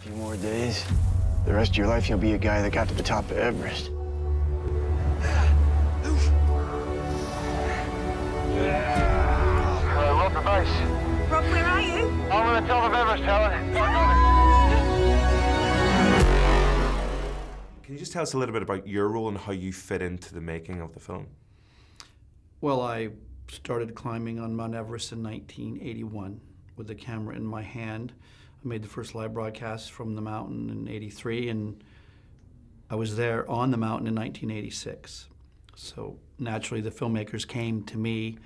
A few more days. The rest of your life, you'll be a guy that got to the top of Everest. Rob, reverse. Rob, where are you? I'm on the top of Everest, Helen. Can you just tell us a little bit about your role and how you fit into the making of the film? Well, I started climbing on Mount Everest in 1981 with the camera in my hand. I made the first live broadcast from the mountain in '83, and I was there on the mountain in 1986. So naturally, the filmmakers came to me,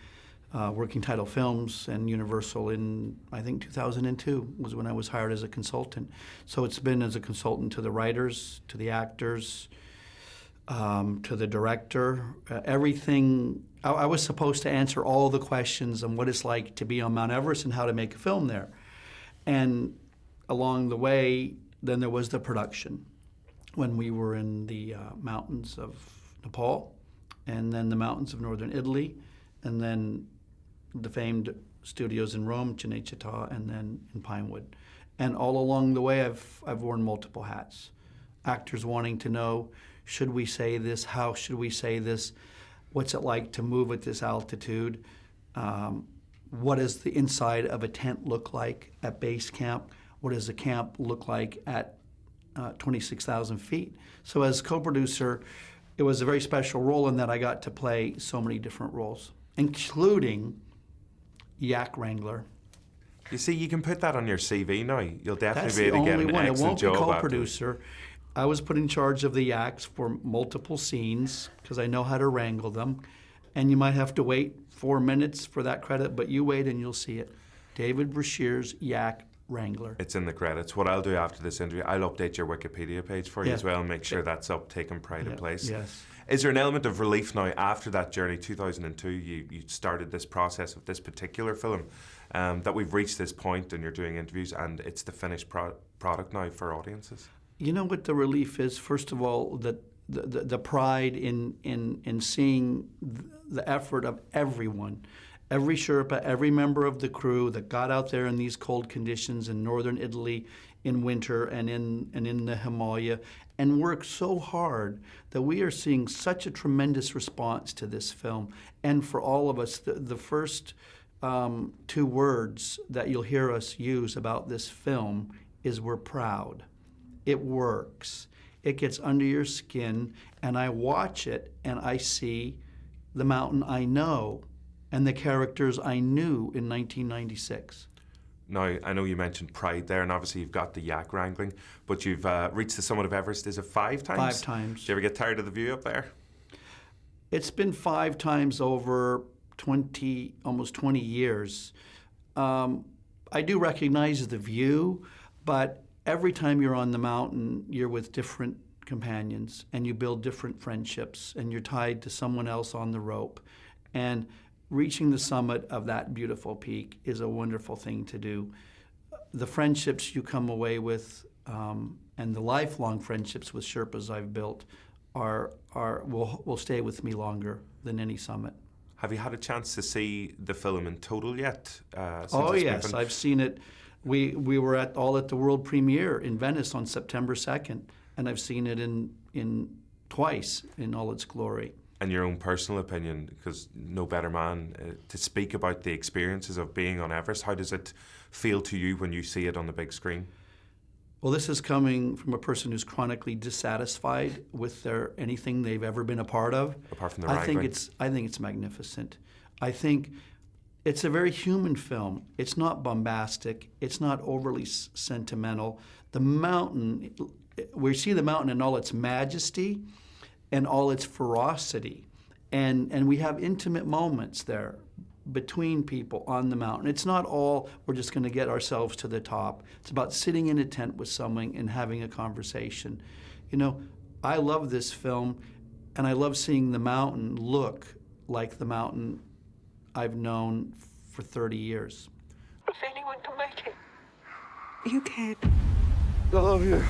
Working Title Films and Universal in, I think, 2002 was when I was hired as a consultant. So it's been as a consultant to the writers, to the actors, to the director, everything. I was supposed to answer all the questions on what it's like to be on Mount Everest and how to make a film there. And along the way, then there was the production when we were in the mountains of Nepal, and then the mountains of northern Italy, and then the famed studios in Rome, Cinecittà, and then in Pinewood. And all along the way, I've worn multiple hats. Actors wanting to know, should we say this? How should we say this? What's it like to move at this altitude? What does the inside of a tent look like at base camp? What does a camp look like at 26,000 feet? So as co-producer, it was a very special role in that I got to play so many different roles, including yak wrangler. You see, you can put that on your CV now. You'll That's definitely be the able to get only an one. It excellent won't be job after. co-producer. I was put in charge of the yaks for multiple scenes because I know how to wrangle them. And you might have to wait 4 minutes for that credit, but you wait and you'll see it. David Breashears, yak wrangler. It's in the credits. What I'll do after this interview, I'll update your Wikipedia page for you Yeah. as well and make sure that's up, taking pride in place. Yes. Is there an element of relief now after that journey, 2002, you started this process of this particular film, that we've reached this point and you're doing interviews and it's the finished product now for audiences? You know what the relief is? First of all, the pride in seeing the effort of everyone, every Sherpa, every member of the crew that got out there in these cold conditions in northern Italy in winter and in the Himalaya and worked so hard that we are seeing such a tremendous response to this film. And for all of us, the first 2 words that you'll hear us use about this film is we're proud. It works. It gets under your skin, and I watch it, and I see the mountain I know and the characters I knew in 1996. Now, I know you mentioned pride there, and obviously you've got the yak wrangling, but you've reached the summit of Everest, is it 5 times? 5 times. Do you ever get tired of the view up there? It's been 5 times over almost 20 years. I do recognize the view, but every time you're on the mountain, you're with different companions and you build different friendships and you're tied to someone else on the rope. And reaching the summit of that beautiful peak is a wonderful thing to do. The friendships you come away with and the lifelong friendships with Sherpas I've built will stay with me longer than any summit. Have you had a chance to see the film in total yet? Since Oh it's been yes, I've seen it. We were at the world premiere in Venice on September 2nd, and I've seen it in twice in all its glory. And your own personal opinion, because no better man to speak about the experiences of being on Everest. How does it feel to you when you see it on the big screen? Well, this is coming from a person who's chronically dissatisfied with anything they've ever been a part of. Apart from the I think wrangling. it's magnificent. I think it's a very human film. It's not bombastic. It's not overly sentimental. The mountain, we see the mountain in all its majesty and all its ferocity. And we have intimate moments there between people on the mountain. It's not all, we're just going to get ourselves to the top. It's about sitting in a tent with someone and having a conversation. You know, I love this film, and I love seeing the mountain look like the mountain I've known for 30 years. If anyone can make it, you can. I love you.